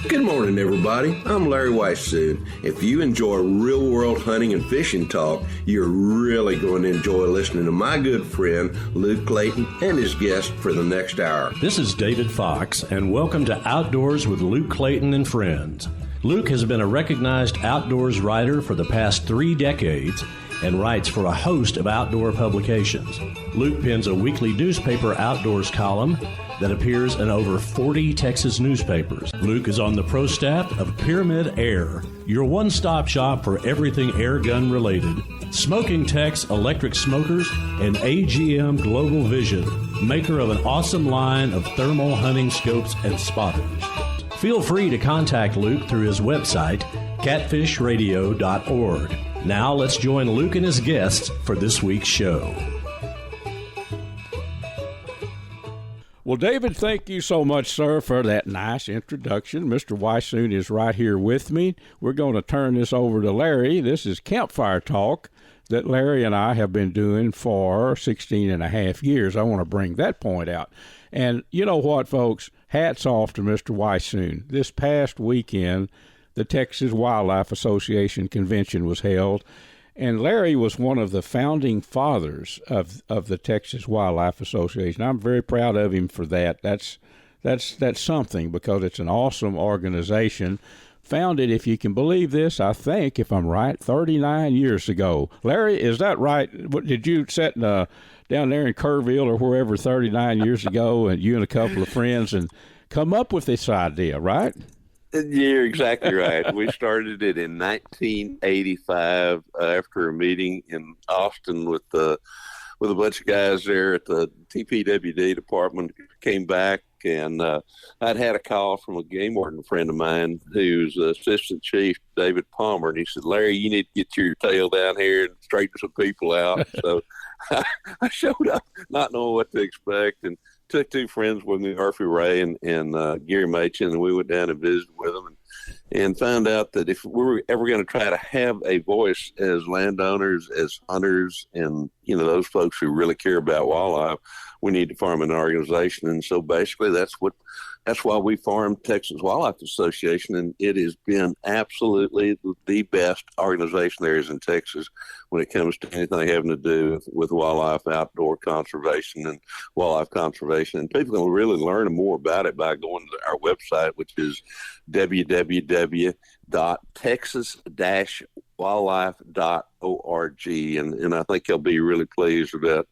Good morning, everybody. I'm Larry Weissoon. If you enjoy real-world hunting and fishing talk, you're really going to enjoy listening to my good friend, Luke Clayton, and his guest for the next hour. This is David Fox, and welcome to Outdoors with Luke Clayton and Friends. Luke has been a recognized outdoors writer for the past 3 decades and writes for a host of outdoor publications. Luke pens a weekly newspaper outdoors column that appears in over 40 Texas newspapers. Luke is on the pro staff of Pyramid Air, your one-stop shop for everything air gun related. Smoking Tech's electric smokers and AGM Global Vision, maker of an awesome line of thermal hunting scopes and spotters. Feel free to contact Luke through his website, catfishradio.org. Now let's join Luke and his guests for this week's show. Well, David, thank you so much, sir, for that nice introduction. Mr. Weissoon is right here with me. We're going to turn this over to Larry. This is Campfire Talk that Larry and I have been doing for 16 and a half years. I want to bring that point out. And you know what, folks? Hats off to Mr. Weissoon. This past weekend, the Texas Wildlife Association convention was held, and Larry was one of the founding fathers of the Texas Wildlife Association. I'm very proud of him for that. That's something, because it's an awesome organization. Founded, if you can believe this, I think, if I'm right, 39 years ago. Larry, is that right? Did you sit down there in Kerrville or wherever 39 years ago, and you and a couple of friends, and come up with this idea, right? You're exactly right. We started it in 1985 after a meeting in Austin with a bunch of guys there at the TPWD department. Came back, and I'd had a call from a game warden friend of mine who's Assistant Chief David Palmer, and he said, "Larry, you need to get your tail down here and straighten some people out." So I showed up not knowing what to expect, and took 2 friends with me, Murphy Ray and Gary Machin, and we went down and visited with them and found out that if we were ever going to try to have a voice as landowners, as hunters, and, you know, those folks who really care about wildlife, we need to form an organization. And so basically that's why we formed Texas Wildlife Association, and it has been absolutely the best organization there is in Texas when it comes to anything having to do with wildlife, outdoor conservation, and wildlife conservation. And people can really learn more about it by going to our website, which is www.texas-wildlife.org, and I think they'll be really pleased to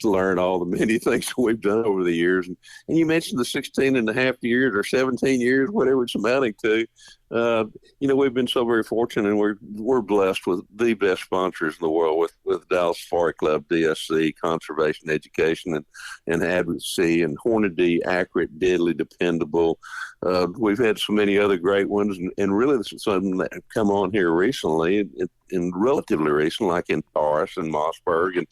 learn all the many things that we've done over the years. And you mentioned the 16 and a half years or 17 years, whatever it's amounting to. You know, we've been so very fortunate, and we're blessed with the best sponsors in the world with Dallas Safari Club, DSC, Conservation Education, and Advocacy, and Hornady, accurate, deadly, dependable. We've had so many other great ones, and really this is something that have come on here recently, and relatively recent, like in Taurus and Mossberg,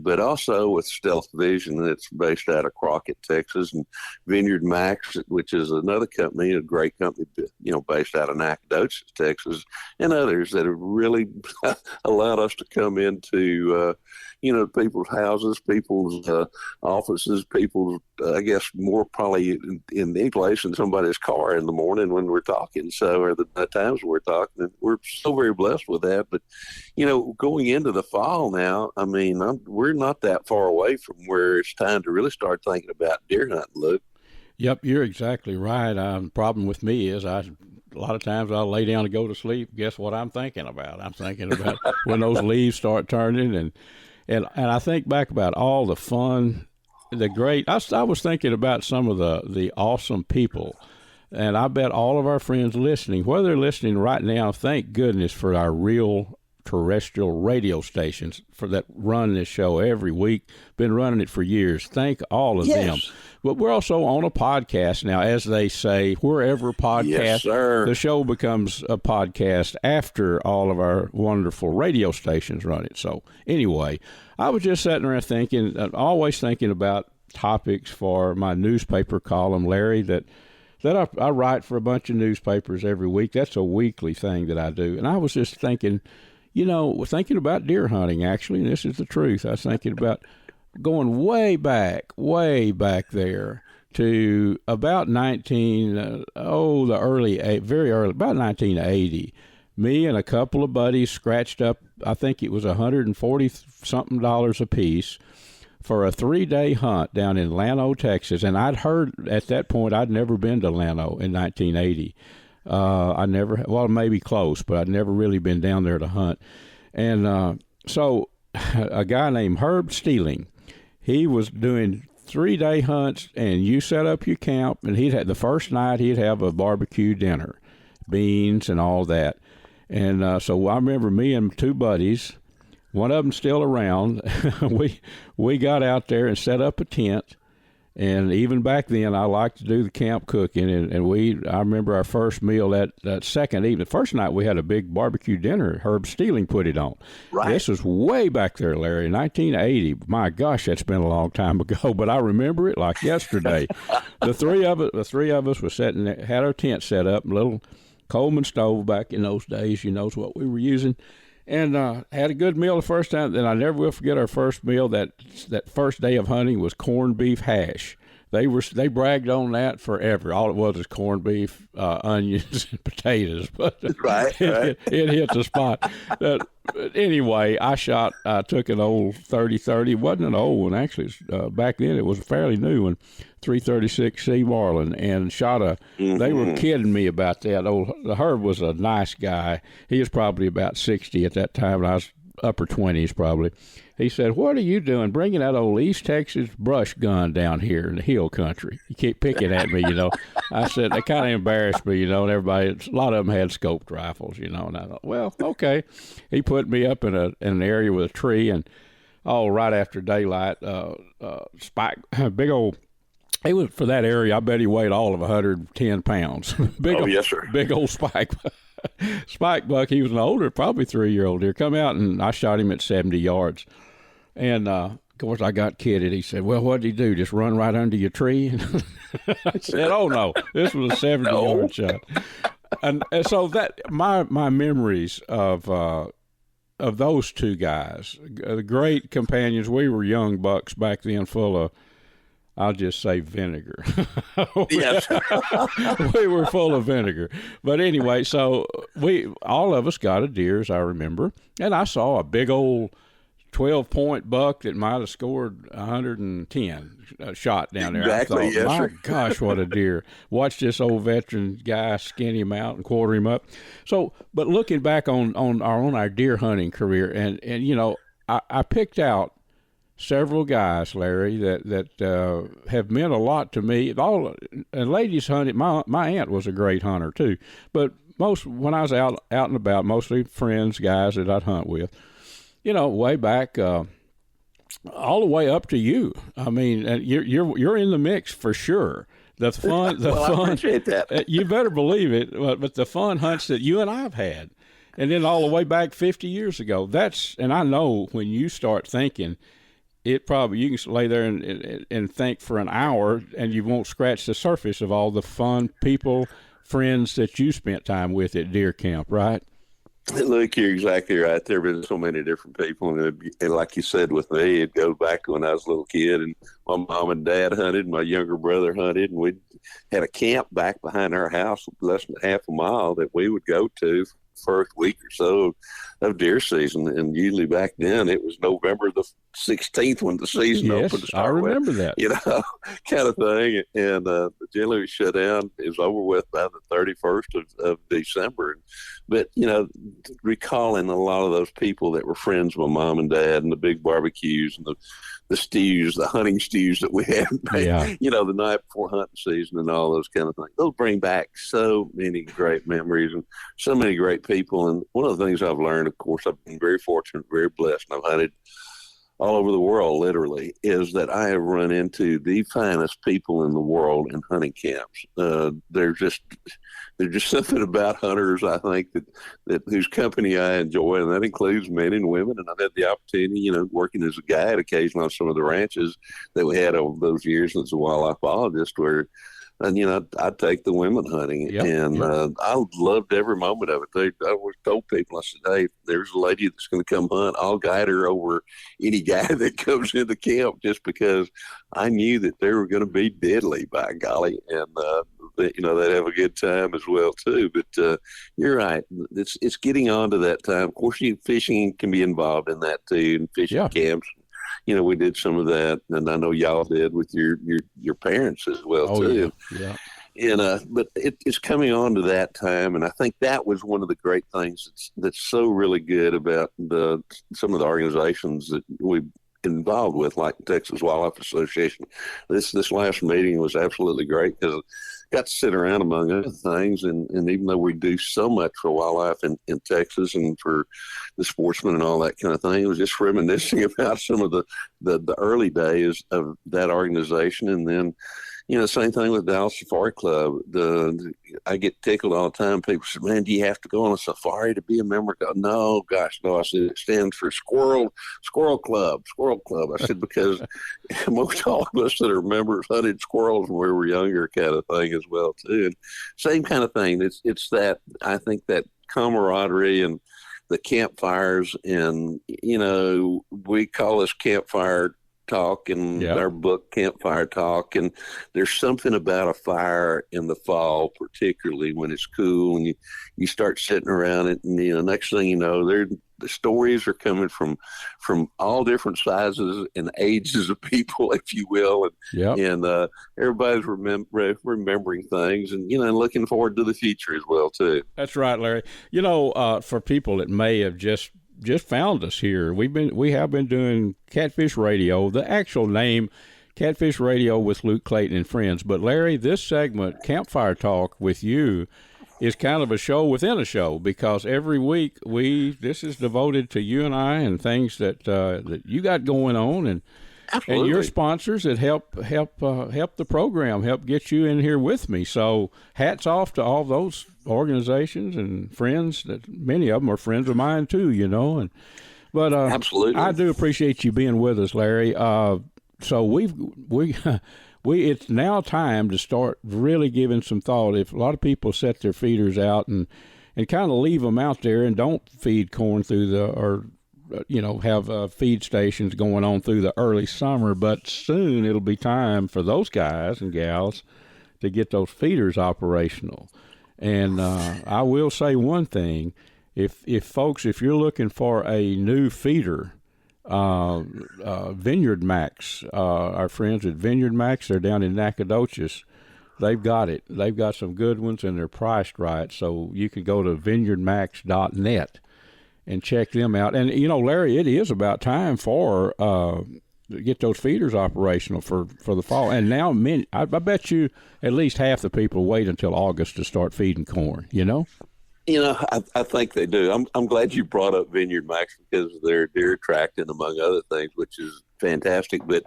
but also with Stealth Vision that's based out of Crockett, Texas, and Vineyard Max, which is another company, a great company, you know, based out of Nacogdoches, Texas, and others that have really allowed us to come into you know, people's houses, people's offices, people's, I guess, more probably in any place in somebody's car in the morning when we're talking. So, or the times we're talking, we're so very blessed with that. But, you know, going into the fall now, I mean, we're not that far away from where it's time to really start thinking about deer hunting, Luke. Yep, you're exactly right. The problem with me is a lot of times I'll lay down to go to sleep. Guess what I'm thinking about? I'm thinking about when those leaves start turning, and I think back about all the fun, the great. I was thinking about some of the awesome people, and I bet all of our friends listening, whether they're listening right now, thank goodness for our real terrestrial radio stations that run this show every week. Been running it for years. Thank all of them. But we're also on a podcast now, as they say, wherever podcast. Yes, sir. The show becomes a podcast after all of our wonderful radio stations run it. So anyway, I was just sitting there thinking, always thinking about topics for my newspaper column, Larry, that I write for a bunch of newspapers every week. That's a weekly thing that I do. And I was just thinking, thinking about deer hunting, actually, and this is the truth. I was thinking about going way back there to about very early, about 1980. Me and a couple of buddies scratched up, I think it was $140-something a piece for a 3-day hunt down in Llano, Texas. And I'd heard at that point I'd never been to Llano in 1980. Maybe close, but I'd never really been down there to hunt. And so a guy named Herb Steeling, he was doing 3-day hunts, and you set up your camp, and the first night he'd have a barbecue dinner, beans and all that. And so I remember me and 2 buddies, one of them still around, we got out there and set up a tent. And even back then, I liked to do the camp cooking, and I remember our first meal that second evening. First night, we had a big barbecue dinner. Herb Steeling put it on. Right. This was way back there, Larry, 1980. My gosh, that's been a long time ago, but I remember it like yesterday. The three of us were had our tent set up, a little Coleman stove back in those days. You know what we were using. And had a good meal the first time. Then I never will forget our first meal. That first day of hunting was corned beef hash. They bragged on that forever. All it was corned beef, onions, and potatoes. But right. It hit the spot. Anyway, I took an old 30-30. It wasn't an old one, actually. Back then, it was a fairly new one, 336C Marlin, and shot a. Mm-hmm. They were kidding me about that. Herb was a nice guy. He was probably about 60 at that time, and I was upper 20s probably. He said, "What are you doing bringing that old East Texas brush gun down here in the hill country? You keep picking at me, I said, they kind of embarrassed me, and everybody, a lot of them had scoped rifles, and I thought, well, okay. He put me up in an area with a tree, and right after daylight, spike, big old, he was, for that area, I bet he weighed all of 110 pounds. Yes, sir. Big old spike buck. He was an older, probably 3-year-old deer. Come out, and I shot him at 70 yards. And, of course, I got kidded. He said, well, what did he do, just run right under your tree? I said, oh, no, this was a 70-yard shot. And so that my memories of those 2 guys, great companions. We were young bucks back then, full of, I'll just say, vinegar. Yes. We were full of vinegar. But anyway, so all of us got a deer, as I remember, and I saw a big old 12-point buck that might have scored 110 shot down there. Exactly. I thought, my gosh, what a deer. Watch this old veteran guy skin him out and quarter him up. So, but looking back on our deer hunting career, and I picked out several guys, Larry, that have meant a lot to me. And ladies hunted. My aunt was a great hunter too. But when I was out and about, mostly friends, guys that I'd hunt with. Way back, all the way up to you. I mean, you're in the mix for sure. The fun, I appreciate that. You better believe it. But the fun hunts that you and I've had, and then all the way back 50 years ago. And I know when you start thinking, you can lay there and think for an hour, and you won't scratch the surface of all the fun people, friends that you spent time with at deer camp, right? Look, you're exactly right. There have been so many different people. And like you said with me, it goes back to when I was a little kid and my mom and dad hunted, and my younger brother hunted, and we had a camp back behind our house, less than half a mile, that we would go to first week or so of deer season. And usually back then it was November the 16th when the season opened. I remember that. Kind of thing. And generally we shut down. It was over with by the 31st of December. But, recalling a lot of those people that were friends with my mom and dad, and the big barbecues and the stews, the hunting stews that we had, the night before hunting season and all those kind of things. Those bring back so many great memories and so many great people. And one of the things I've learned, of course, I've been very fortunate, very blessed, and I've hunted all over the world, literally, is that I have run into the finest people in the world in hunting camps. There's just something about hunters, I think, that whose company I enjoy, and that includes men and women. And I've had the opportunity, working as a guide occasionally on some of the ranches that we had over those years as a wildlife biologist, where and I'd take the women hunting, and I loved every moment of it. I always told people, I said, "Hey, there's a lady that's going to come hunt. I'll guide her over any guy that comes into camp," just because I knew that they were going to be deadly, by golly, and they'd have a good time as well too. But you're right; it's getting on to that time. Of course, fishing can be involved in that too, and fishing camps. We did some of that, and I know y'all did with your parents as well too. Yeah. And but it's coming on to that time, and I think that was one of the great things that's so really good about some of the organizations that we involved with, like Texas Wildlife Association. This last meeting was absolutely great because got to sit around, among other things, and even though we do so much for wildlife in Texas and for the sportsmen and all that kind of thing, it was just reminiscing about some of the early days of that organization. And then, same thing with Dallas Safari Club. I get tickled all the time. People say, "Man, do you have to go on a safari to be a member?" I go, "No, gosh, no." I said, "It stands for Squirrel Club. I said, because most all of us that are members hunted squirrels when we were younger, kind of thing as well too. And same kind of thing. It's that, I think, that camaraderie and the campfires, and we call this Campfire Talk in our book, Campfire Talk, and there's something about a fire in the fall, particularly when it's cool and you start sitting around it, and next thing you know, the stories are coming from all different sizes and ages of people, if you will, and everybody's remembering things, and and looking forward to the future as well too. That's right, Larry. For people that may have just found us here, we have been doing Catfish Radio, the actual name, Catfish Radio with Luke Clayton and Friends. But Larry, this segment, Campfire Talk with you, is kind of a show within a show, because every week this is devoted to you and I and things that you got going on, and your sponsors that help the program, help get you in here with me. So hats off to all those organizations and friends, that many of them are friends of mine too, But absolutely, I do appreciate you being with us, Larry. So we it's now time to start really giving some thought. If a lot of people set their feeders out and kind of leave them out there and don't feed corn have feed stations going on through the early summer, but soon it'll be time for those guys and gals to get those feeders operational. And I will say one thing: if you're looking for a new feeder, Vineyard Max, our friends at Vineyard Max, they're down in Nacogdoches. They've got it. They've got some good ones, and they're priced right. So you can go to vineyardmax.net and check them out. And Larry, it is about time for get those feeders operational for the fall. And now, I bet you at least half the people wait until August to start feeding corn. I think they do. I'm glad you brought up Vineyard Max, because they're deer attracting, among other things, which is fantastic. But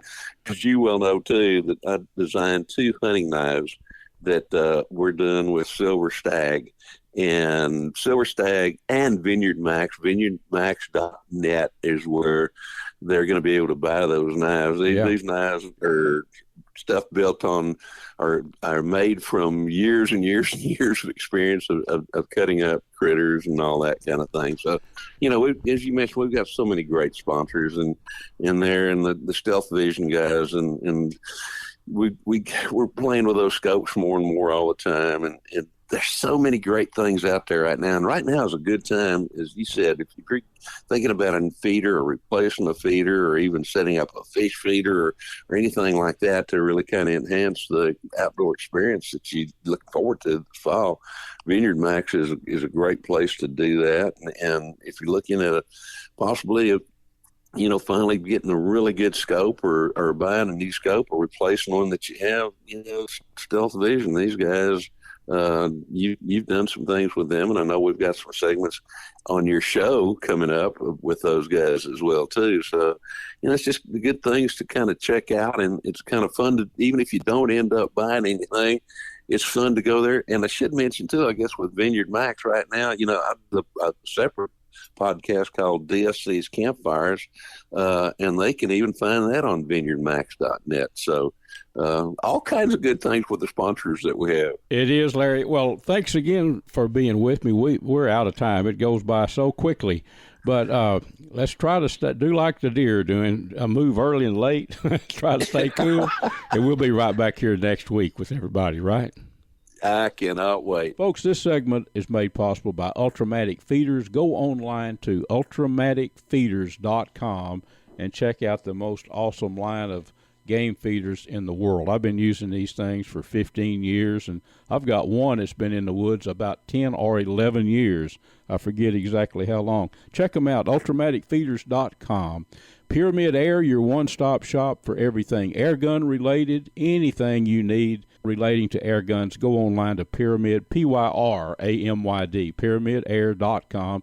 as you well know too, that I designed 2 hunting knives that we're doing with Silver Stag. And Silver Stag and Vineyard Max, vineyardmax.net is where they're going to be able to buy those knives. These knives are stuff built on, are made from years and years and years of experience of cutting up critters and all that kind of thing. So, as you mentioned, we've got so many great sponsors in there, and the Stealth Vision guys, and we're playing with those scopes more and more all the time, and there's so many great things out there right now. And right now is a good time, as you said, if you're thinking about a feeder or replacing a feeder or even setting up a fish feeder or anything like that to really kind of enhance the outdoor experience that you look forward to this fall. Vineyard Max is a great place to do that. And if you're looking at possibly finally getting a really good scope or buying a new scope or replacing one that you have, Stealth Vision, these guys, you've done some things with them, and I know we've got some segments on your show coming up with those guys as well too. So, it's just the good things to kind of check out, and it's kind of fun to, even if you don't end up buying anything, it's fun to go there. And I should mention too, I guess with Vineyard Max right now, a separate podcast called DSC's Campfires, and they can even find that on vineyardmax.net. So all kinds of good things with the sponsors that we have. It is, Larry. Well, thanks again for being with me. We're out of time. It goes by so quickly. But let's try to do like the deer doing, move early and late, try to stay cool, and we'll be right back here next week with everybody, right? I cannot wait. Folks, this segment is made possible by Ultramatic Feeders. Go online to ultramaticfeeders.com and check out the most awesome line of game feeders in the world. I've been using these things for 15 years, and I've got one that's been in the woods about 10 or 11 years. I forget exactly how long. Check them out, ultramaticfeeders.com. Pyramid Air, your one-stop shop for everything air gun related, anything you need relating to air guns. Go online to Pyramid, Pyramyd, pyramidair.com.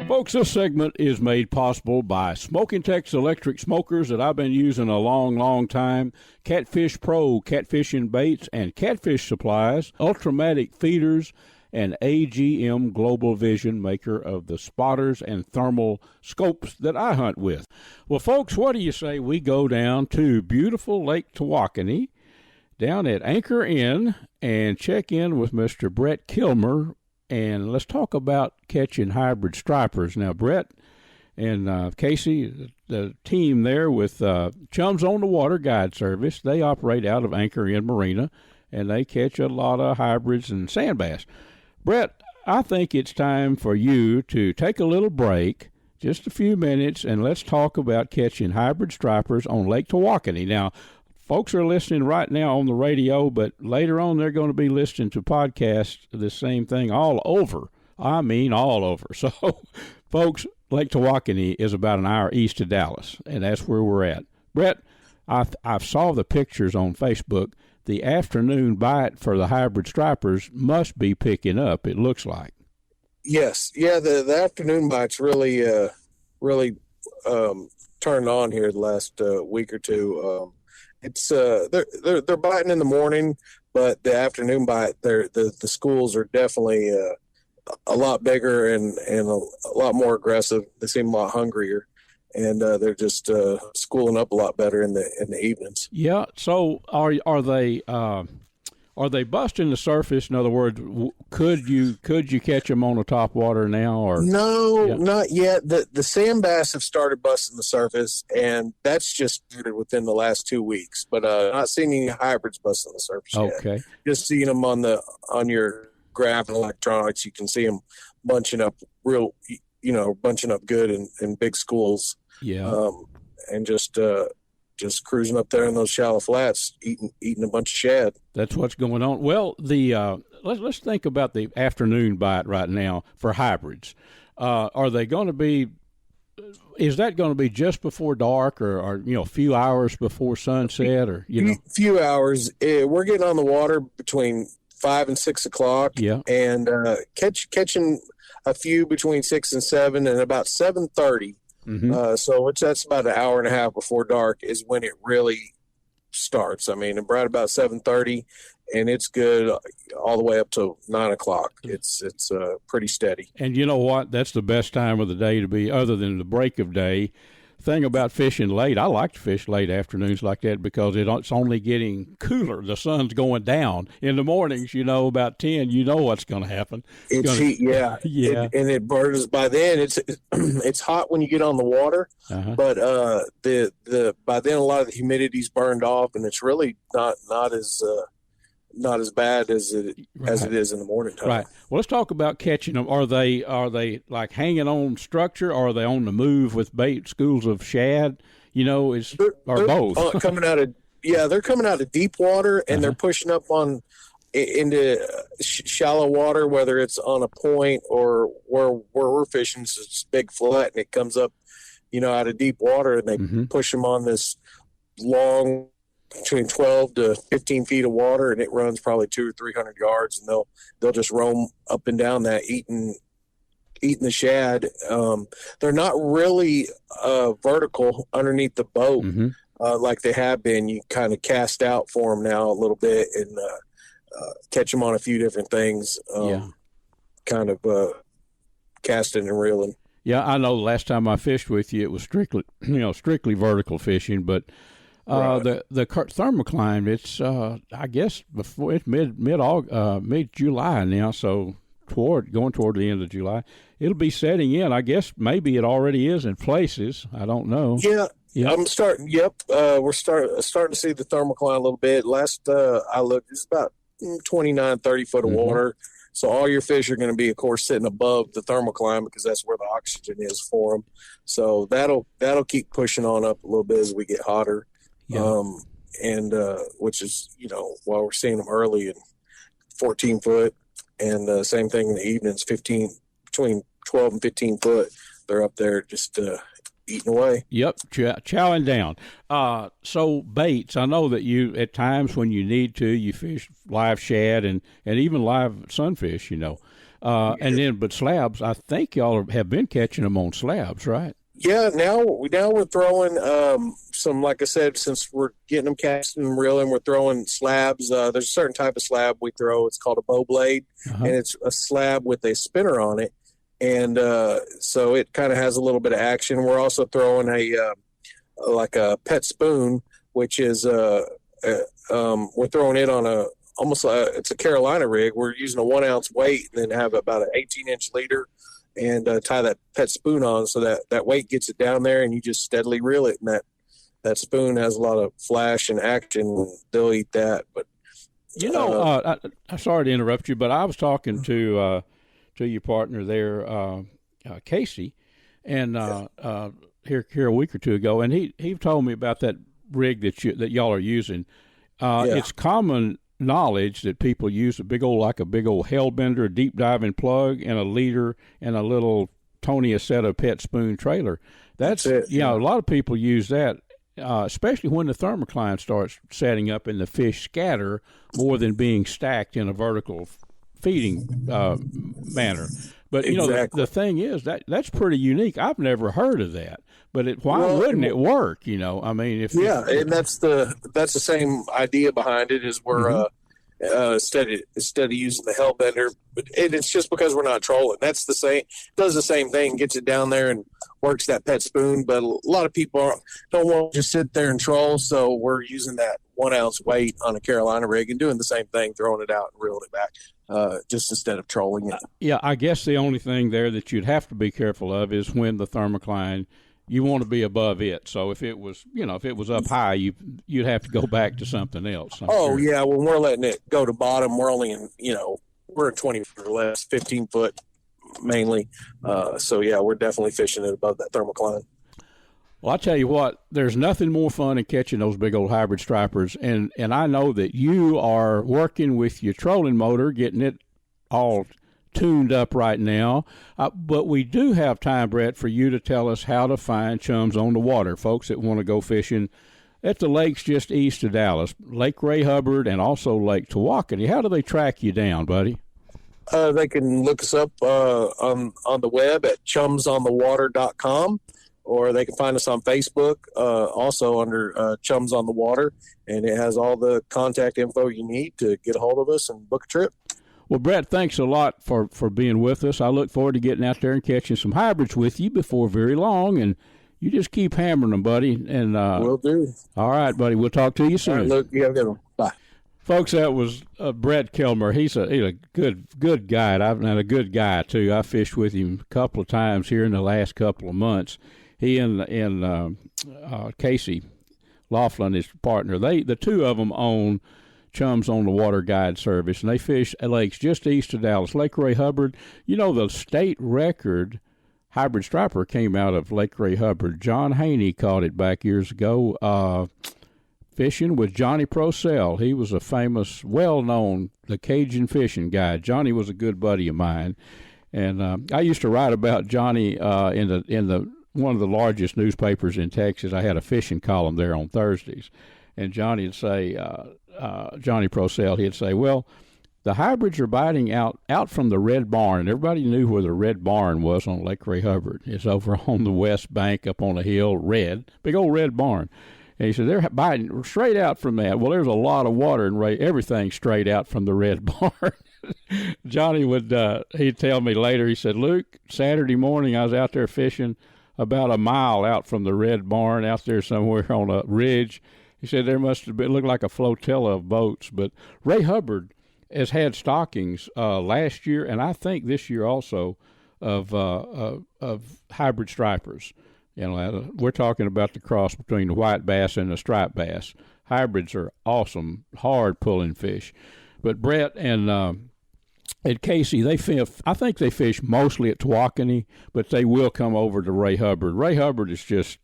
Folks, this segment is made possible by Smoking Tex electric smokers that I've been using a long, long time, Catfish Pro, catfishing baits and catfish supplies, Ultramatic Feeders, and AGM Global Vision, maker of the spotters and thermal scopes that I hunt with. Well, folks, what do you say we go down to beautiful Lake Tawakoni, down at Anchor Inn, and check in with Mr. Brett Kilmer, and let's talk about catching hybrid stripers. Now, Brett and Casey, the team there with Chums on the Water Guide Service, they operate out of Anchor Inn Marina, and they catch a lot of hybrids and sand bass. Brett, I think it's time for you to take a little break, just a few minutes, and let's talk about catching hybrid stripers on Lake Tawakoni. Now, folks are listening right now on the radio, but later on they're going to be listening to podcasts, the same thing all over. I mean all over. So, folks, Lake Tawakoni is about an hour east of Dallas, and that's where we're at. Brett, I saw the pictures on Facebook. The afternoon bite for the hybrid stripers must be picking up, it looks like. Yes. Yeah, the afternoon bite's really turned on here the last week or two. It's they're biting in the morning, but the afternoon bite, the schools are definitely a lot bigger and a lot more aggressive. They seem a lot hungrier, and they're just schooling up a lot better in the evenings. Yeah. So are they busting the surface? In other words, could you catch them on the top water now? Or no, not yet. The sand bass have started busting the surface, and that's just started within the last 2 weeks. But not seeing any hybrids busting the surface yet. Okay. Just seeing them on your graph and electronics. You can see them bunching up bunching up good in big schools. Yeah. And just cruising up there in those shallow flats, eating a bunch of shad. That's what's going on. Well, let's think about the afternoon bite right now for hybrids. Are they going to be? Is that going to be just before dark, or a few hours before sunset, or few hours? We're getting on the water between 5 and 6 o'clock. Yeah, and catching a few between 6 and 7, and about 7:30. Mm-hmm. So that's about an hour and a half before dark is when it really starts. I mean, right about 7:30, and it's good all the way up to 9 o'clock. It's pretty steady. And you know what? That's the best time of the day to be, other than the break of day. Thing about fishing late, I like to fish late afternoons like that because it's only getting cooler. The sun's going down. In the mornings, about 10, what's going to happen. It's heat, yeah. Yeah. And it burns by then. It's hot when you get on the water, but the by then a lot of the humidity's burned off, and it's really not as bad as it is in the morning time. Right. Well, let's talk about catching them. Are they like hanging on structure, or are they on the move with bait schools of shad? They're both coming out of they're coming out of deep water, and they're pushing up into shallow water, whether it's on a point or where we're fishing. It's a big flat, and it comes up, out of deep water, and they push them on this long, between 12 to 15 feet of water, and it runs probably 200 or 300 yards, and they'll just roam up and down that eating the shad. They're not really vertical underneath the boat. like they have been. You kind of cast out for them now a little bit and catch them on a few different things. Kind of casting and reeling. Yeah, I know. The last time I fished with you, it was strictly vertical fishing. But Right. the thermocline, it's I guess before it's mid July now, so going toward the end of July, it'll be setting in. I guess maybe it already is in places. I don't know. Yeah. Yeah. I'm starting. Yep, we're starting to see the thermocline a little bit. Last I looked, it's about 29, 30 foot of water. So all your fish are going to be, of course, sitting above the thermocline because that's where the oxygen is for them. So that'll keep pushing on up a little bit as we get hotter. Yeah. And which is, while we're seeing them early and 14 foot, and same thing in the evenings, between 12 and 15 foot, they're up there just eating away. Yep, chowing down. So baits, I know that you, at times when you need to, you fish live shad and even live sunfish, but slabs, I think y'all have been catching them on slabs, right? Yeah, now we're throwing some, like I said, since we're getting them casting and reeling, we're throwing slabs. There's a certain type of slab we throw. It's called a bow blade, and it's a slab with a spinner on it. And so it kind of has a little bit of action. We're also throwing like a pet spoon, which is we're throwing it on it's a Carolina rig. We're using a 1 ounce weight and then have about an 18-inch leader and tie that pet spoon on so that weight gets it down there and you just steadily reel it. And that spoon has a lot of flash and action. They'll eat that. But I'm sorry to interrupt you, but I was talking to your partner there, Casey, and here a week or two ago, and he told me about that rig that y'all are using. It's common knowledge that people use a big old hellbender, a deep diving plug, and a leader, and a little Tony Aceta pet spoon trailer. That's it. A lot of people use that. Especially when the thermocline starts setting up and the fish scatter more than being stacked in a vertical feeding manner. But exactly. The thing is that's pretty unique. I've never heard of that. But why wouldn't it work? I mean, and that's the same idea behind it. Is we're instead of using the hellbender, but it's just because we're not trolling. That's the same. Does the same thing, gets it down there and works that pet spoon. But a lot of people don't want to just sit there and troll, so we're using that 1 ounce weight on a Carolina rig and doing the same thing, throwing it out and reeling it back. Just instead of trolling it. Yeah, I guess the only thing there that you'd have to be careful of is when the thermocline, you want to be above it. So if it was, up high, you'd have to go back to something else. Sure. Yeah, when we're letting it go to bottom, we're only in, we're in 20 or less, 15 foot mainly. So yeah, we're definitely fishing it above that thermocline. Well, I tell you what, there's nothing more fun than catching those big old hybrid stripers, and I know that you are working with your trolling motor, getting it all tuned up right now. But we do have time, Brett, for you to tell us how to find chums on the water, folks that want to go fishing at the lakes just east of Dallas, Lake Ray Hubbard and also Lake Tawakoni. How do they track you down, buddy? They can look us up on the web at chumsonthewater.com. Or they can find us on Facebook, also under Chums on the Water, and it has all the contact info you need to get a hold of us and book a trip. Well, Brett, thanks a lot for being with us. I look forward to getting out there and catching some hybrids with you before very long, and you just keep hammering them, buddy. And will do. All right, buddy. We'll talk to you soon. All right, Luke, you have a good one. Bye. Folks, that was Brett Kilmer. He's a good guide. And a good guy, too. I fished with him a couple of times here in the last couple of months. He and Casey Laughlin, his partner, the two of them own Chums on the Water Guide Service, and they fish at lakes just east of Dallas, Lake Ray Hubbard. The state record hybrid striper came out of Lake Ray Hubbard. John Haney caught it back years ago, fishing with Johnny Procell. He was a famous, well-known, the Cajun fishing guide. Johnny was a good buddy of mine, and I used to write about Johnny in the one of the largest newspapers in Texas. I had a fishing column there on Thursdays, and Johnny would say, Johnny Procell, he'd say, well, the hybrids are biting out from the Red Barn. And everybody knew where the Red Barn was on Lake Ray Hubbard. It's over on the west bank up on a hill, big old red barn. And he said, they're biting straight out from that. Well, there's a lot of water in Ray. Everything straight out from the red barn. Johnny he'd tell me later, he said, Luke, Saturday morning I was out there fishing about a mile out from the red barn out there somewhere on a ridge. He said there must have been, looked like a flotilla of boats. But Ray Hubbard has had stockings last year, and I think this year also, of hybrid stripers. You know, we're talking about the cross between the white bass and the striped bass. Hybrids are awesome, hard pulling fish. But Brett and Casey, I think they fish mostly at Tawakoni, but they will come over to Ray Hubbard. Ray Hubbard is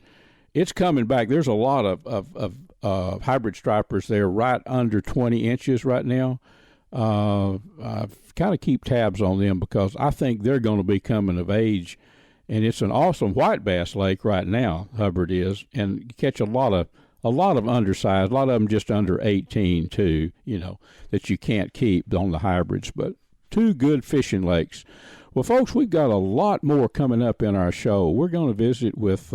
it's coming back. There's a lot of hybrid stripers there right under 20 inches right now. I kind of keep tabs on them because I think they're going to be coming of age. And it's an awesome white bass lake right now, Hubbard is, and you catch a lot of undersized, a lot of them just under 18 too, you know, that you can't keep on the hybrids, but two good fishing lakes. Well, folks, we've got a lot more coming up in our show. We're going to visit with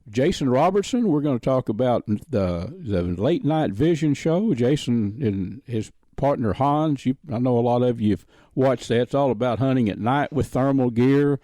Jason Robertson. We're going to talk about the Late Night Vision show. Jason and his partner Hans, I know a lot of you have watched that. It's all about hunting at night with thermal gear.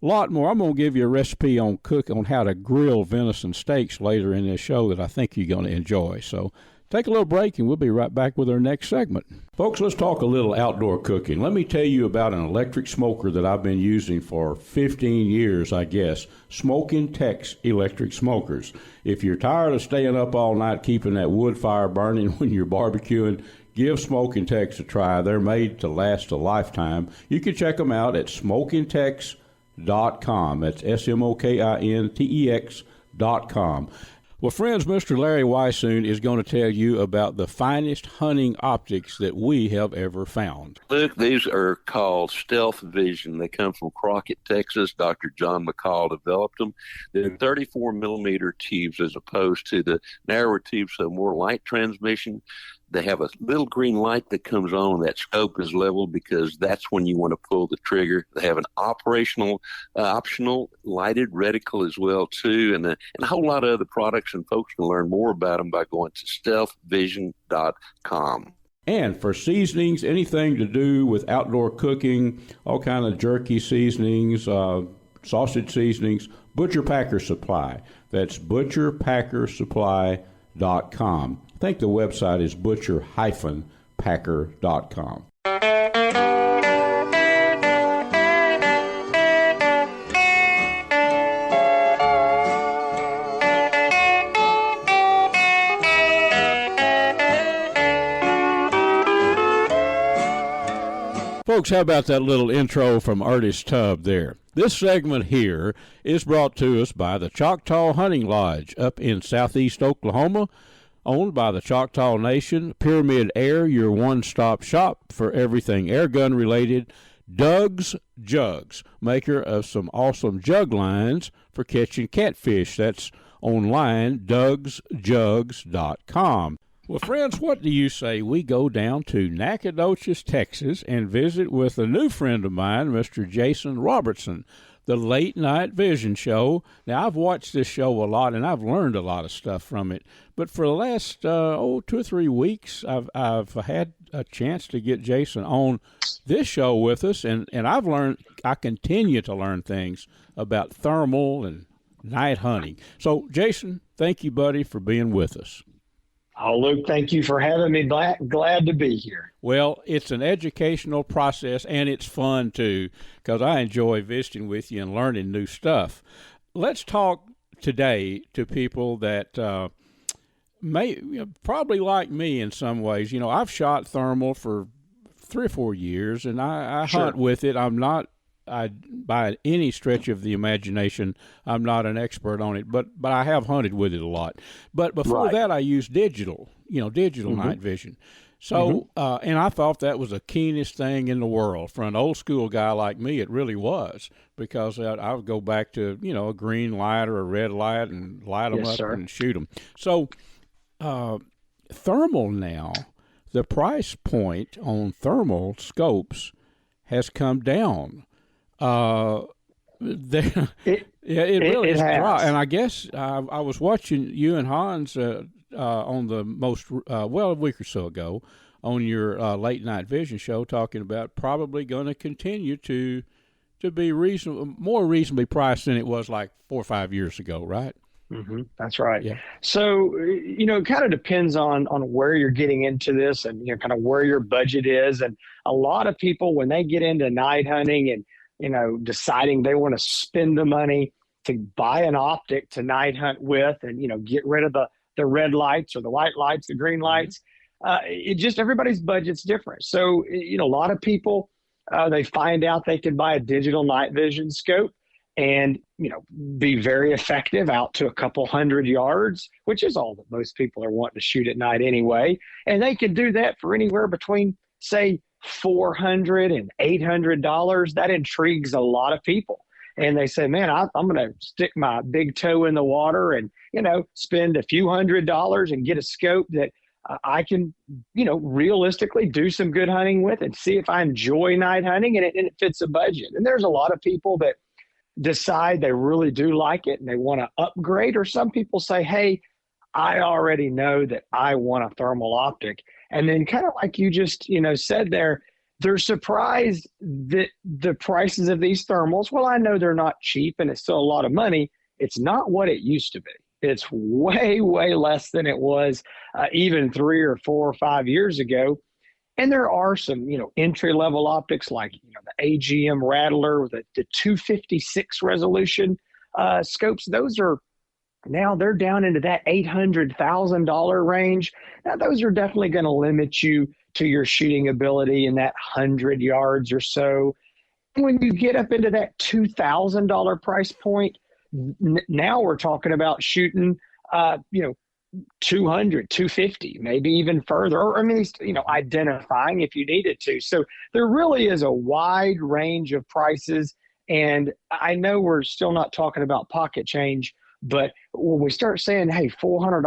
A lot more. I'm going to give you a recipe on how to grill venison steaks later in this show that I think you're going to enjoy. So take a little break, and we'll be right back with our next segment. Folks, let's talk a little outdoor cooking. Let me tell you about an electric smoker that I've been using for 15 years, I guess. Smoking Tex electric smokers. If you're tired of staying up all night keeping that wood fire burning when you're barbecuing, give Smoking Tex a try. They're made to last a lifetime. You can check them out at smokingtex.com. That's SMOKINTEX.com. Well, friends, Mr. Larry Weissoon is going to tell you about the finest hunting optics that we have ever found. Look, these are called Stealth Vision. They come from Crockett, Texas. Dr. John McCall developed them. They're 34 millimeter tubes as opposed to the narrower tubes, so more light transmission. They have a little green light that comes on. That scope is leveled because that's when you want to pull the trigger. They have an optional lighted reticle as well, too, and a whole lot of other products, and folks can learn more about them by going to stealthvision.com. And for seasonings, anything to do with outdoor cooking, all kind of jerky seasonings, sausage seasonings, Butcher Packer Supply. That's butcherpackersupply.com. I think the website is butcher-packer.com. Folks, how about that little intro from Ernest Tubb there? This segment here is brought to us by the Choctaw Hunting Lodge up in southeast Oklahoma, owned by the Choctaw Nation. Pyramid Air, your one-stop shop for everything airgun related. Doug's Jugs, maker of some awesome jug lines for catching catfish. That's online, DougsJugs.com. Well, friends, what do you say we go down to Nacogdoches, Texas, and visit with a new friend of mine, Mr. Jason Robertson, the Late Night Vision show. Now, I've watched this show a lot, and I've learned a lot of stuff from it. But for the last 2 or 3 weeks, I've had a chance to get Jason on this show with us, and I continue to learn things about thermal and night hunting. So, Jason, thank you, buddy, for being with us. Oh, Luke, thank you for having me. Glad to be here. Well, it's an educational process, and it's fun, too, because I enjoy visiting with you and learning new stuff. Let's talk today to people that probably like me in some ways. You know, I've shot thermal for 3 or 4 years, and I Sure. hunt with it. By any stretch of the imagination, I'm not an expert on it, but I have hunted with it a lot. But before that, I used digital night vision. So, and I thought that was the keenest thing in the world. For an old school guy like me, it really was, because I would go back to, a green light or a red light and light them up and shoot them. So, thermal now, the price point on thermal scopes has come down. It really is has. dry. And I guess I was watching you and Hans on the a week or so ago on your late night vision show, talking about probably going to continue to be more reasonably priced than it was like 4 or 5 years ago, right? Mm-hmm. That's right. Yeah. So, it kind of depends on where you're getting into this and, kind of where your budget is. And a lot of people, when they get into night hunting and, deciding they want to spend the money to buy an optic to night hunt with and, get rid of the red lights or the white lights, the green lights, everybody's budget's different. So, a lot of people, they find out they can buy a digital night vision scope and, be very effective out to a couple 100 yards, which is all that most people are wanting to shoot at night anyway. And they can do that for anywhere between, say, $400 and $800. That intrigues a lot of people. And they say, man, I'm going to stick my big toe in the water and, spend a few $100s and get a scope that I can, realistically do some good hunting with and see if I enjoy night hunting and it fits a budget. And there's a lot of people that decide they really do like it and they want to upgrade, or some people say, hey, I already know that I want a thermal optic. And then kind of like you just, said there, they're surprised that the prices of these thermals, well, I know they're not cheap and it's still a lot of money. It's not what it used to be. It's way, way less than it was even 3 or 4 or 5 years ago. And there are some, entry-level optics like, the AGM Rattler with the 256 resolution scopes. Those are now they're down into that $800,000 range. Now, those are definitely going to limit you to your shooting ability in that 100 yards or so. When you get up into that $2,000 price point, now we're talking about shooting, 200, 250, maybe even further, or at least, identifying if you needed to. So there really is a wide range of prices. And I know we're still not talking about pocket change, but when we start saying, hey, $400,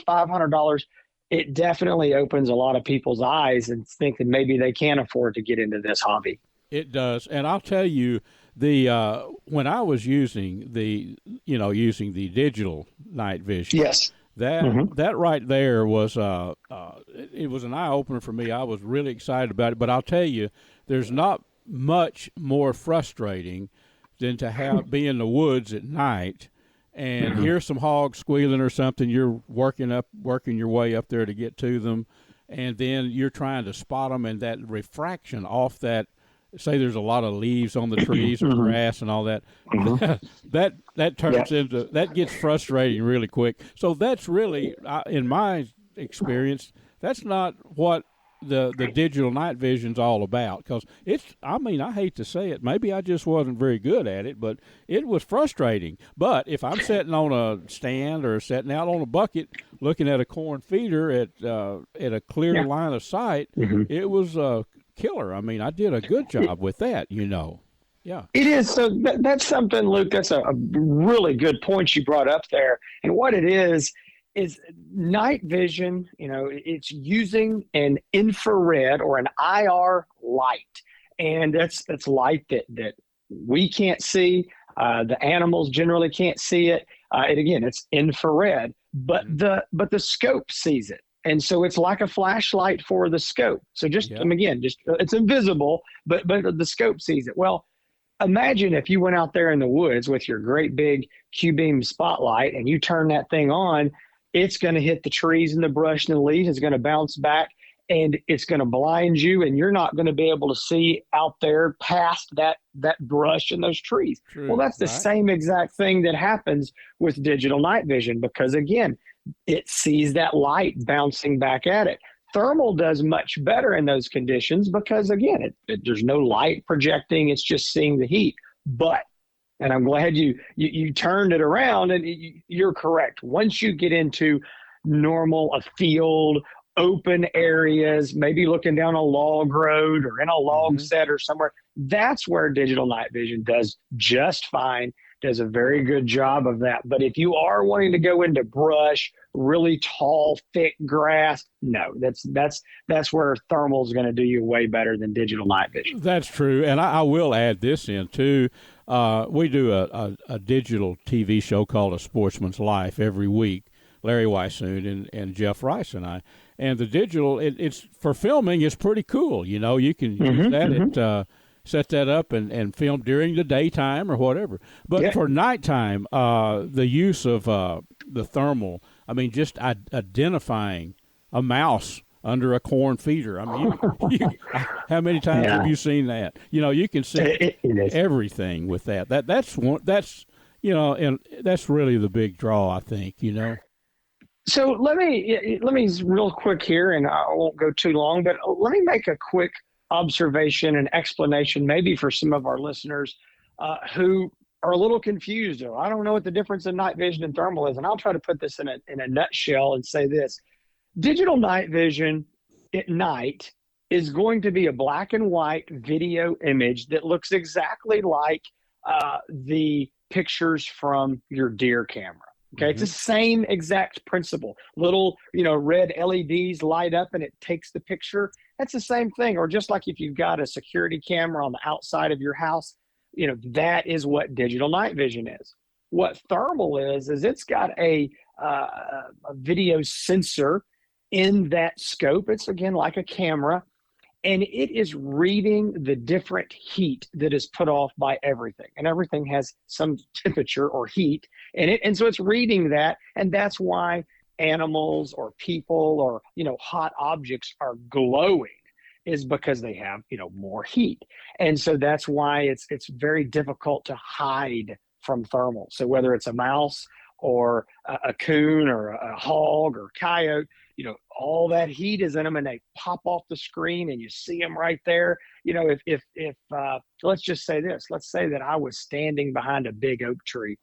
$500, it definitely opens a lot of people's eyes and thinking maybe they can afford to get into this hobby. It does. And I'll tell you, when I was using the digital night vision, yes, that right there was it was an eye opener for me. I was really excited about it. But I'll tell you, there's not much more frustrating than to be in the woods at night and hear some hogs squealing or something. You're working your way up there to get to them, and then you're trying to spot them, and that refraction off that. Say there's a lot of leaves on the trees or grass and all that. that turns into that gets frustrating really quick. So that's really, in my experience, that's not what the digital night vision's all about. Because I hate to say it, maybe I just wasn't very good at it, but it was frustrating. But if I'm sitting on a stand or sitting out on a bucket looking at a corn feeder at a clear line of sight, it was killer. I did a good job with that, Yeah. It is. So that's something, Luke, that's a really good point you brought up there. And what it is night vision, it's using an infrared or an IR light. And that's light that we can't see. The animals generally can't see it. And again, it's infrared, but the scope sees it. And so it's like a flashlight for the scope. So it's invisible, but the scope sees it. Well, imagine if you went out there in the woods with your great big Q-beam spotlight and you turn that thing on, it's going to hit the trees and the brush and the leaves. It's going to bounce back and it's going to blind you, and you're not going to be able to see out there past that brush and those trees. True, well, that's the same exact thing that happens with digital night vision, because again, it sees that light bouncing back at it. Thermal does much better in those conditions because, again, there's no light projecting. It's just seeing the heat. But, and I'm glad you turned it around, and you're correct. Once you get into a field, open areas, maybe looking down a log road or in a log set or somewhere, that's where digital night vision does just fine. Does a very good job of that. But if you are wanting to go into brush, really tall, thick grass, no, that's where thermal is going to do you way better than digital night vision. That's true. And I will add this in too. We do a digital TV show called A Sportsman's Life every week. Larry Weissoon and Jeff Rice and I. And the digital, it's for filming, is pretty cool. You know, you can use that set that up and film during the daytime or whatever. But for nighttime, the use of the thermal, I mean, just identifying a mouse under a corn feeder. I mean, how many times have you seen that? You know, you can see everything with that. That's you know, and that's really the big draw, I think. You know. So let me real quick here, and I won't go too long, but let me make a quick observation and explanation, maybe for some of our listeners who are a little confused, or I don't know what the difference in night vision and thermal is. And I'll try to put this in a nutshell and say this: digital night vision at night is going to be a black and white video image that looks exactly like the pictures from your deer camera. Okay, it's the same exact principle. Little, red LEDs light up and it takes the picture. That's the same thing. Or just like if you've got a security camera on the outside of your house, that is what digital night vision is. What thermal is it's got a video sensor in that scope. It's, again, like a camera, and it is reading the different heat that is put off by everything. And everything has some temperature or heat in it. And so it's reading that. And that's why animals or people or, hot objects are glowing, is because they have, more heat. And so that's why it's very difficult to hide from thermal. So whether it's a mouse or a coon or a hog or coyote, all that heat is in them and they pop off the screen and you see them right there. If let's just say this, let's say that I was standing behind a big oak tree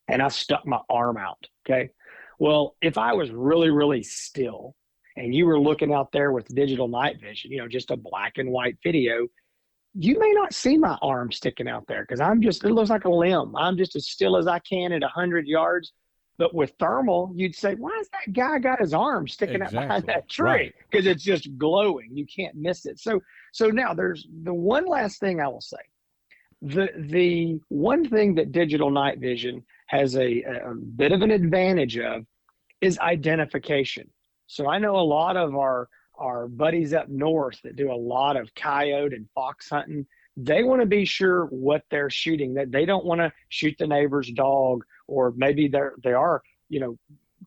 and I stuck my arm out. Okay. Well, if I was really, really still and you were looking out there with digital night vision, just a black and white video, you may not see my arm sticking out there because it looks like a limb. I'm just as still as I can at 100 yards. But with thermal, you'd say, why has that guy got his arm sticking out behind that tree? Because it's just glowing. You can't miss it. So now there's the one last thing I will say. The one thing that digital night vision has a bit of an advantage of is identification. So I know a lot of our buddies up north that do a lot of coyote and fox hunting. They want to be sure what they're shooting, that they don't want to shoot the neighbor's dog, or maybe they are,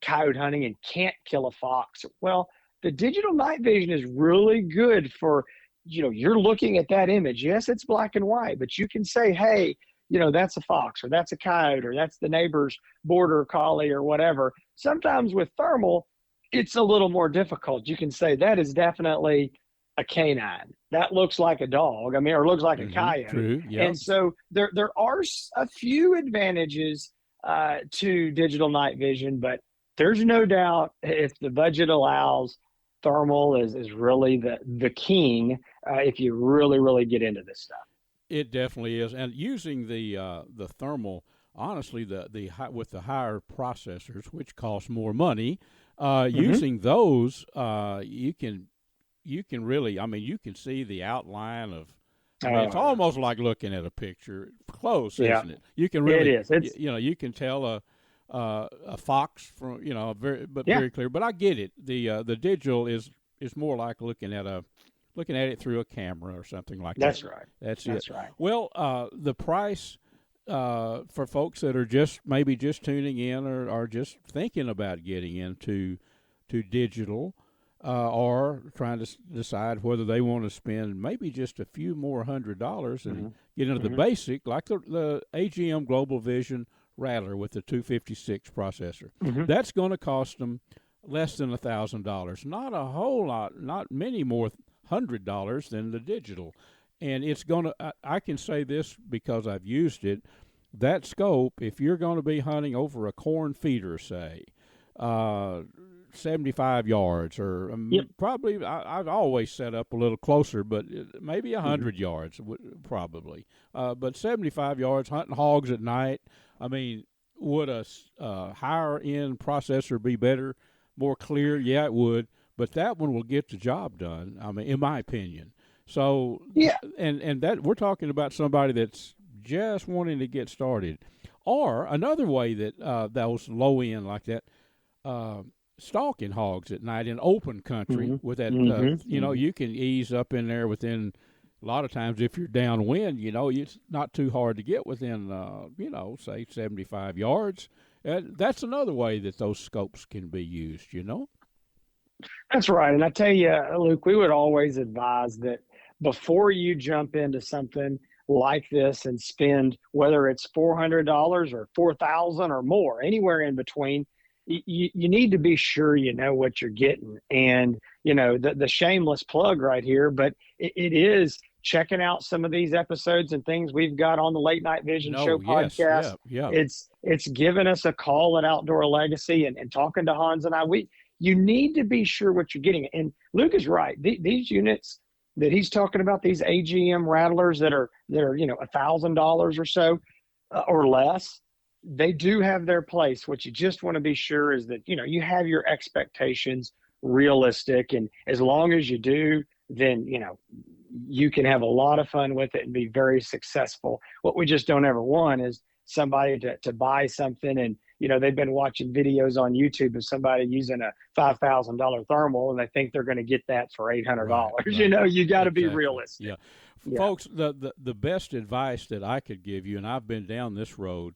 coyote hunting and can't kill a fox. Well, the digital night vision is really good for, you're looking at that image. Yes, it's black and white, but you can say, hey, that's a fox, or that's a coyote, or that's the neighbor's border collie or whatever. Sometimes with thermal, it's a little more difficult. You can say that is definitely a canine. That looks like a dog. Or looks like a coyote. True. Yep. And so there are a few advantages to digital night vision, but there's no doubt, if the budget allows, thermal is really the king if you really, really get into this stuff. It definitely is. And using the thermal, honestly, with the higher processors, which cost more money, using those, you can really, you can see the outline of. It's almost like looking at a picture close, isn't it? You can really, it is. You can tell a fox from, very clear. But I get it. The digital is more like looking at it through a camera or something like that. That's right. That's right. Well, the price for folks that are maybe just tuning in or just thinking about getting into digital. Or trying to decide whether they want to spend maybe just a few more $100s and get into the basic, like the AGM Global Vision Rattler with the 256 processor. That's going to cost them less than $1,000. Not a whole lot, not many more $100 than the digital. And it's going to, I can say this because I've used it, that scope, if you're going to be hunting over a corn feeder, say, 75 yards or probably I'd always set up a little closer, but maybe 100 yards probably. But 75 yards hunting hogs at night, would a higher end processor be better, more clear? Yeah, it would. But that one will get the job done, in my opinion. So, and that we're talking about somebody that's just wanting to get started. Or another way that those low end like that, stalking hogs at night in open country with that, you can ease up in there within. A lot of times, if you're downwind, it's not too hard to get within, say 75 yards. That's another way that those scopes can be used. That's right. And I tell you, Luke, we would always advise that before you jump into something like this and spend, whether it's $400 or $4,000 or more, anywhere in between, you need to be sure you know what you're getting. And, the shameless plug right here, but it is checking out some of these episodes and things we've got on the Late Night Vision Show podcast. Yeah. It's giving us a call at Outdoor Legacy and talking to Hans and I. You need to be sure what you're getting. And Luke is right. These units that he's talking about, these AGM rattlers that are $1,000 or so or less, they do have their place. What you just want to be sure is that, you have your expectations realistic. And as long as you do, then, you can have a lot of fun with it and be very successful. What we just don't ever want is somebody to buy something and, they've been watching videos on YouTube of somebody using a $5,000 thermal and they think they're going to get that for $800. Right. You got to be realistic. Yeah. Folks, the best advice that I could give you, and I've been down this road,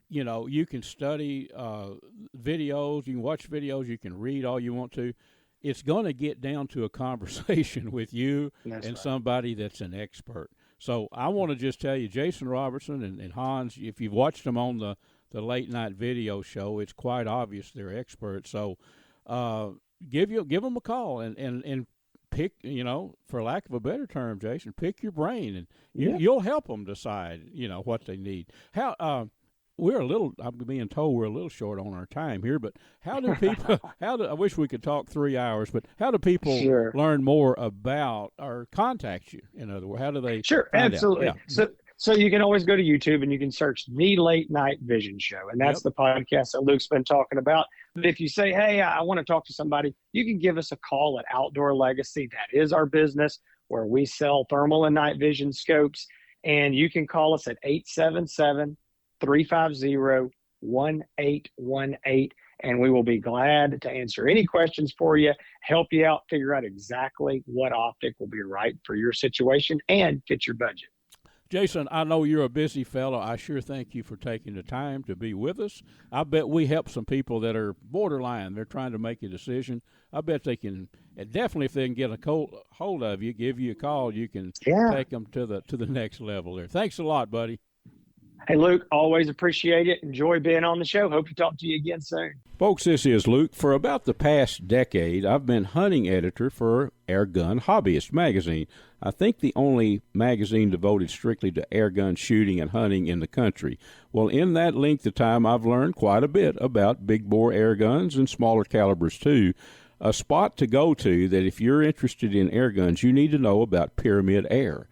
you can study videos, you can watch videos, you can read all you want to. It's going to get down to a conversation with you somebody that's an expert. So I want to just tell you, Jason Robertson and Hans, if you've watched them on the late night video show, it's quite obvious they're experts. So give them a call and pick, for lack of a better term, Jason, pick your brain and you'll help them decide, what they need. I'm being told we're a little short on our time here, but how do people, I wish we could talk 3 hours, but how do people learn more about or contact you? In other words, how do they? Sure, absolutely. Yeah. So you can always go to YouTube and you can search The Late Night Vision Show, and that's the podcast that Luke's been talking about. But if you say, hey, I want to talk to somebody, you can give us a call at Outdoor Legacy. That is our business where we sell thermal and night vision scopes, and you can call us at 877-350-1818, and we will be glad to answer any questions for you, help you out, figure out exactly what optic will be right for your situation and fit your budget. Jason, I know you're a busy fellow. I sure thank you for taking the time to be with us. I bet we help some people that are borderline. They're trying to make a decision. I bet they can, and definitely if they can get a hold of you, give you a call, you can take them to the next level there. Thanks a lot, buddy. Hey, Luke, always appreciate it. Enjoy being on the show. Hope to talk to you again soon. Folks, this is Luke. For about the past decade, I've been hunting editor for Airgun Hobbyist magazine. I think the only magazine devoted strictly to airgun shooting and hunting in the country. Well, in that length of time, I've learned quite a bit about big bore air guns and smaller calibers, too. A spot to go to that if you're interested in air guns, you need to know about Pyramid Air.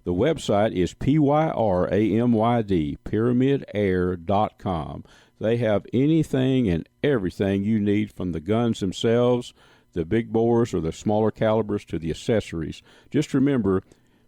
The website is PYRAMYD, pyramidair.com. They have anything and everything you need, from the guns themselves, the big bores or the smaller calibers, to the accessories. Just remember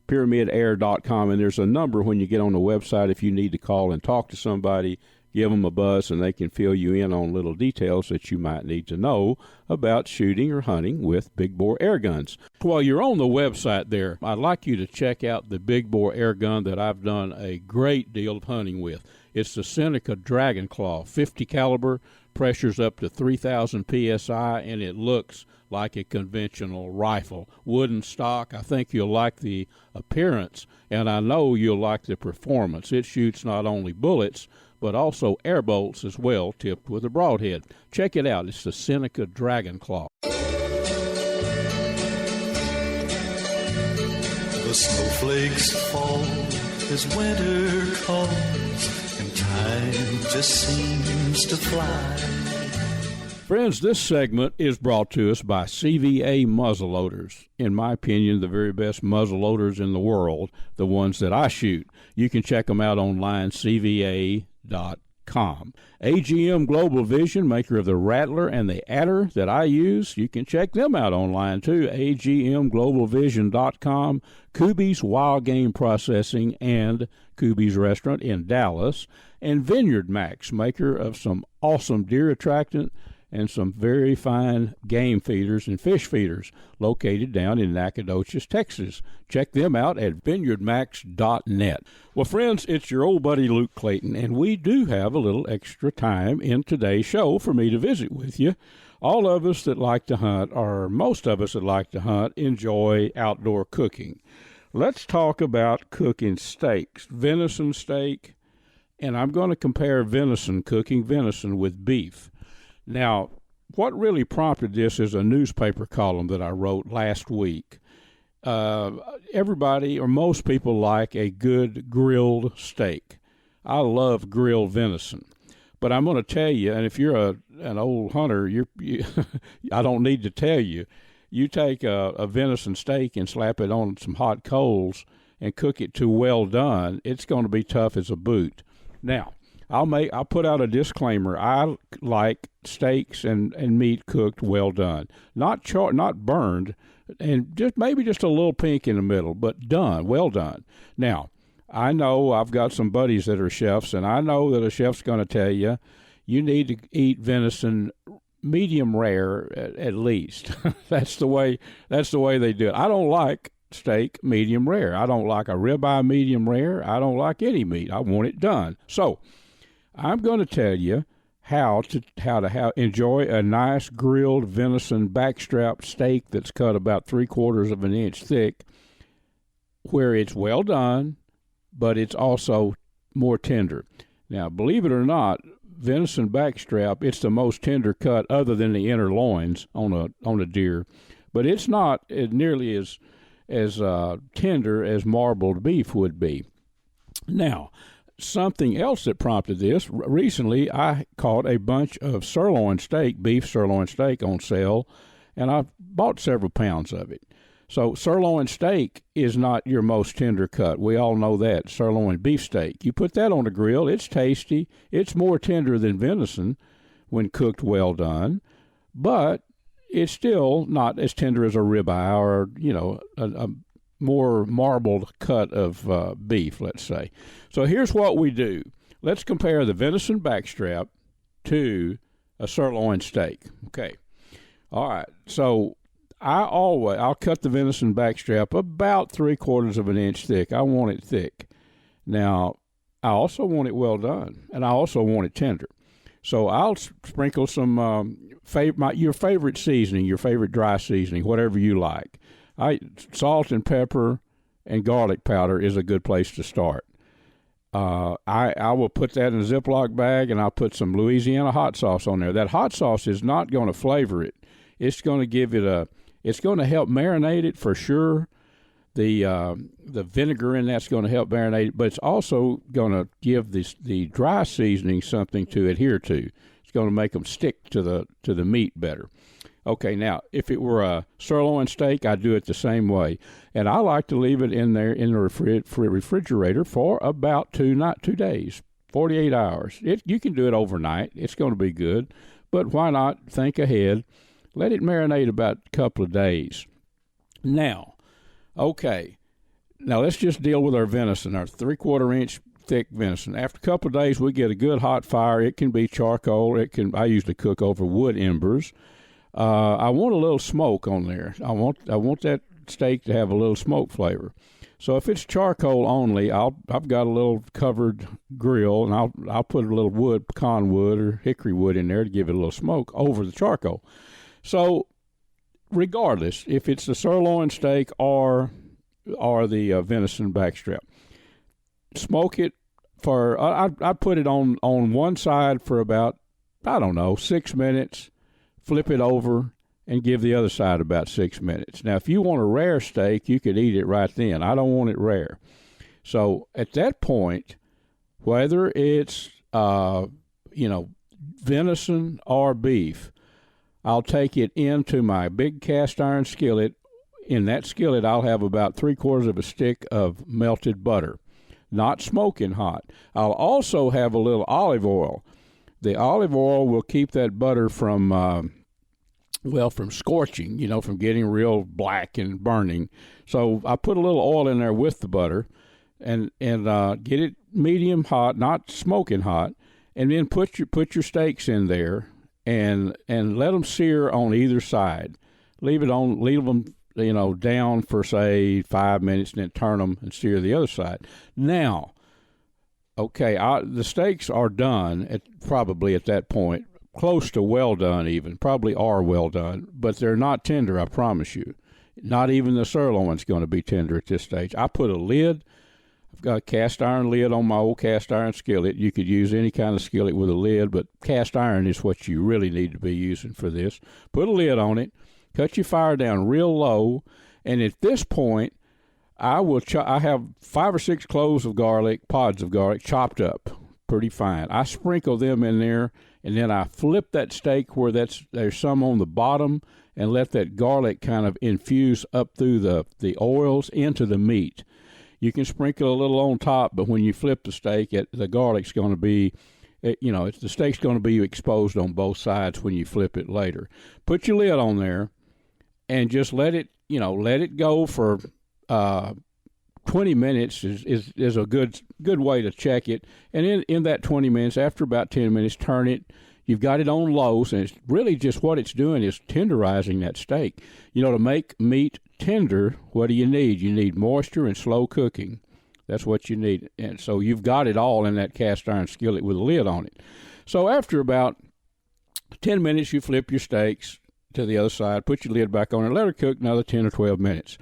pyramidair.com, and there's a number when you get on the website if you need to call and talk to somebody. Give them a buzz, and they can fill you in on little details that you might need to know about shooting or hunting with big bore air guns. While you're on the website there, I'd like you to check out the big bore air gun that I've done a great deal of hunting with. It's the Seneca Dragon Claw, 50 caliber, pressures up to 3,000 psi, and it looks like a conventional rifle. Wooden stock. I think you'll like the appearance, and I know you'll like the performance. It shoots not only bullets, but also air bolts as well, tipped with a broadhead. Check it out. It's the Seneca Dragon Claw. The snowflakes fall as winter comes, and time just seems to fly. Friends, this segment is brought to us by CVA muzzleloaders. In my opinion, the very best muzzleloaders in the world, the ones that I shoot. You can check them out online, cva.com. AGM Global Vision, maker of the Rattler and the Adder that I use. You can check them out online too, agmglobalvision.com. Kubi's Wild Game Processing and Kubi's Restaurant in Dallas. And Vineyard Max, maker of some awesome deer attractant and some very fine game feeders and fish feeders located down in Nacogdoches, Texas. Check them out at vineyardmax.net. Well, friends, it's your old buddy Luke Clayton, and we do have a little extra time in today's show for me to visit with you. All of us that like to hunt, or most of us that like to hunt, enjoy outdoor cooking. Let's talk about cooking steaks, venison steak, and I'm going to compare cooking venison with beef. Now, what really prompted this is a newspaper column that I wrote last week. Everybody, or most people, like a good grilled steak. I love grilled venison. But I'm going to tell you, and if you're an old hunter, I don't need to tell you, you take a venison steak and slap it on some hot coals and cook it to well done, it's going to be tough as a boot. Now, I'll put out a disclaimer. I like steaks and meat cooked well done, not burned, and maybe just a little pink in the middle, but well done. Now, I know I've got some buddies that are chefs, and I know that a chef's going to tell you need to eat venison medium rare at least. That's the way they do it. I don't like steak medium rare. I don't like a ribeye medium rare. I don't like any meat. I want it done. So I'm going to tell you how to enjoy a nice grilled venison backstrap steak that's cut about 3/4 of an inch thick, where it's well done, but it's also more tender. Now, believe it or not, venison backstrap, it's the most tender cut other than the inner loins on a deer, but it's not nearly as tender as marbled beef would be. Now, something else that prompted this, recently I caught a bunch of beef sirloin steak on sale, and I bought several pounds of it. So sirloin steak is not your most tender cut. We all know that. Sirloin beef steak. You put that on the grill, it's tasty. It's more tender than venison when cooked well done, but it's still not as tender as a ribeye or, a more marbled cut of beef, let's say. So here's what we do. Let's compare the venison backstrap to a sirloin steak. Okay. All right. So I'll cut the venison backstrap about 3/4 of an inch thick. I want it thick. Now, I also want it well done, and I also want it tender. So I'll sprinkle some your favorite seasoning, your favorite dry seasoning, whatever you like. Salt and pepper and garlic powder is a good place to start. I will put that in a Ziploc bag, and I'll put some Louisiana hot sauce on there. That hot sauce is not going to flavor it. It's going to give it it's going to help marinate it for sure. The vinegar in that's going to help marinate it, but it's also going to give the dry seasoning something to adhere to. It's going to make them stick to the meat better. Okay, now, if it were a sirloin steak, I'd do it the same way. And I like to leave it in there in the refrigerator for about 2 days, 48 hours. You can do it overnight. It's going to be good. But why not think ahead? Let it marinate about a couple of days. Now, okay, let's just deal with our venison, our 3/4 inch thick venison. After a couple of days, we get a good hot fire. It can be charcoal. I usually cook over wood embers. I want a little smoke on there. I want that steak to have a little smoke flavor. So if it's charcoal only, I've got a little covered grill, and I'll put a little pecan wood or hickory wood in there to give it a little smoke over the charcoal. So regardless, if it's the sirloin steak or the venison backstrap, smoke it for I put it on one side for about 6 minutes. Flip it over and give the other side about 6 minutes. Now, if you want a rare steak, you could eat it right then. I don't want it rare. So at that point, whether it's venison or beef, I'll take it into my big cast iron skillet. In that skillet, I'll have about 3/4 of a stick of melted butter. not smoking hot. I'll also have a little olive oil. The olive oil will keep that butter from from scorching, from getting real black and burning. So I put a little oil in there with the butter and get it medium hot, not smoking hot, and then put your steaks in there and let them sear on either side. Leave them down for, say, 5 minutes, and then turn them and sear the other side. Now, okay, the steaks are done probably at that point, close to well done even, probably are well done, but they're not tender, I promise you. Not even the sirloin's going to be tender at this stage. I put a lid. I've got a cast iron lid on my old cast iron skillet. You could use any kind of skillet with a lid, but cast iron is what you really need to be using for this. Put a lid on it. Cut your fire down real low, and at this point, I have 5 or 6 cloves of garlic, pods of garlic, chopped up pretty fine. I sprinkle them in there, and then I flip that steak where there's some on the bottom, and let that garlic kind of infuse up through the oils into the meat. You can sprinkle a little on top, but when you flip the steak, the garlic's going to be, the steak's going to be exposed on both sides when you flip it later. Put your lid on there. And just let it go for 20 minutes is a good way to check it. And in that 20 minutes, after about 10 minutes, turn it. You've got it on low, and it's really just what it's doing is tenderizing that steak. To make meat tender, what do you need? You need moisture and slow cooking. That's what you need. And so you've got it all in that cast iron skillet with a lid on it. So after about 10 minutes, you flip your steaks to the other side, put your lid back on and let her cook another 10 or 12 minutes.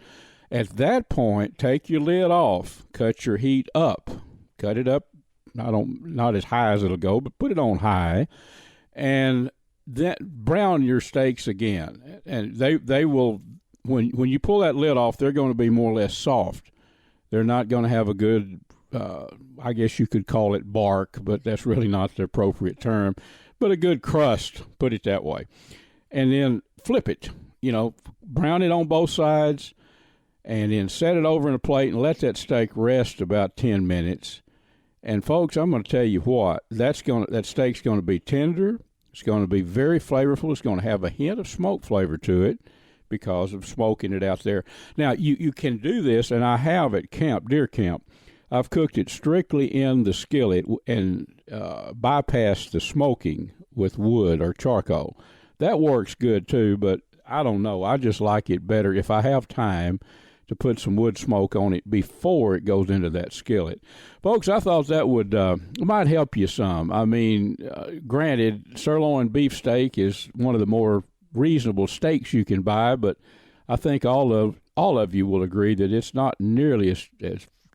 At that point, take your lid off, cut your heat up, cut it up, not as high as it'll go, but put it on high, and then brown your steaks again. And they will, when you pull that lid off, they're going to be more or less soft. They're not going to have a good, I guess you could call it bark, but that's really not the appropriate term, but a good crust, put it that way. And then flip it, brown it on both sides, and then set it over in a plate and let that steak rest about 10 minutes. And folks, I'm going to tell you what, that steak's going to be tender. It's going to be very flavorful. It's going to have a hint of smoke flavor to it because of smoking it out there. Now, you can do this, and I have at deer camp. I've cooked it strictly in the skillet and bypassed the smoking with wood or charcoal. That works good, too, but I don't know. I just like it better if I have time to put some wood smoke on it before it goes into that skillet. Folks, I thought that might help you some. I mean, granted, sirloin beef steak is one of the more reasonable steaks you can buy, but I think all of you will agree that it's not nearly as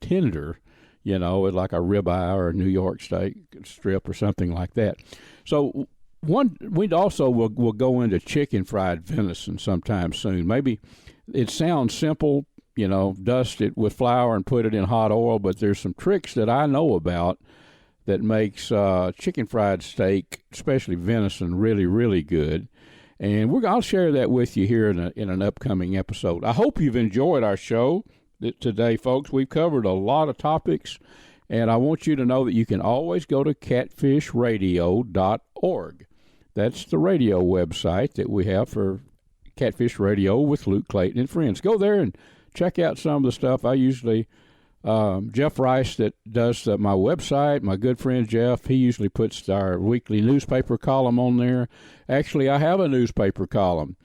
tender, like a ribeye or a New York steak strip or something like that. So we also will go into chicken fried venison sometime soon. Maybe it sounds simple, dust it with flour and put it in hot oil, but there's some tricks that I know about that makes chicken fried steak, especially venison, really, really good. And I'll share that with you here in an upcoming episode. I hope you've enjoyed our show today, folks. We've covered a lot of topics, and I want you to know that you can always go to catfishradio.org. That's the radio website that we have for Catfish Radio with Luke Clayton and friends. Go there and check out some of the stuff. I usually, Jeff Rice that does my website, my good friend Jeff, he usually puts our weekly newspaper column on there. Actually, I have a newspaper column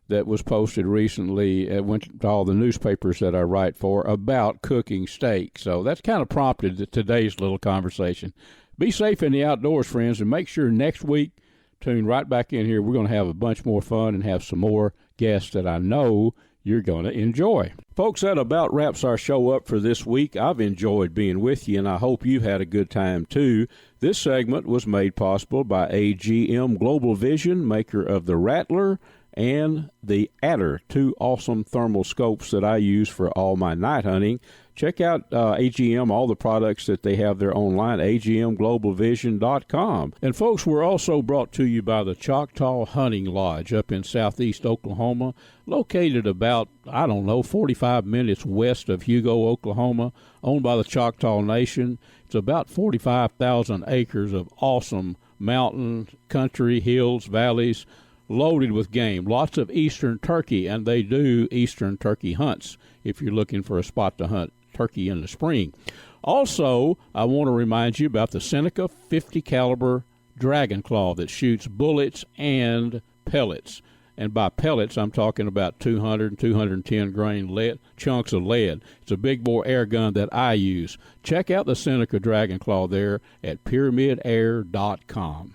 that was posted recently. It went to all the newspapers that I write for about cooking steak. So that's kind of prompted today's little conversation. Be safe in the outdoors, friends, and make sure next week, tune right back in here. We're going to have a bunch more fun and have some more guests that I know you're going to enjoy. Folks, that about wraps our show up for this week. I've enjoyed being with you, and I hope you've had a good time, too. This segment was made possible by AGM Global Vision, maker of the Rattler and the Adder, two awesome thermal scopes that I use for all my night hunting. check out AGM, all the products that they have there online, agmglobalvision.com. And folks, we're also brought to you by the Choctaw Hunting Lodge up in southeast Oklahoma, located about, 45 minutes west of Hugo, Oklahoma, owned by the Choctaw Nation. It's about 45,000 acres of awesome mountain, country, hills, valleys, loaded with game. Lots of eastern turkey, and they do eastern turkey hunts if you're looking for a spot to hunt turkey in the spring. Also, I want to remind you about the Seneca 50 caliber Dragon Claw that shoots bullets and pellets. And by pellets, I'm talking about 200 and 210 grain lead, chunks of lead. It's a big bore air gun that I use. Check out the Seneca Dragon Claw there at pyramidair.com.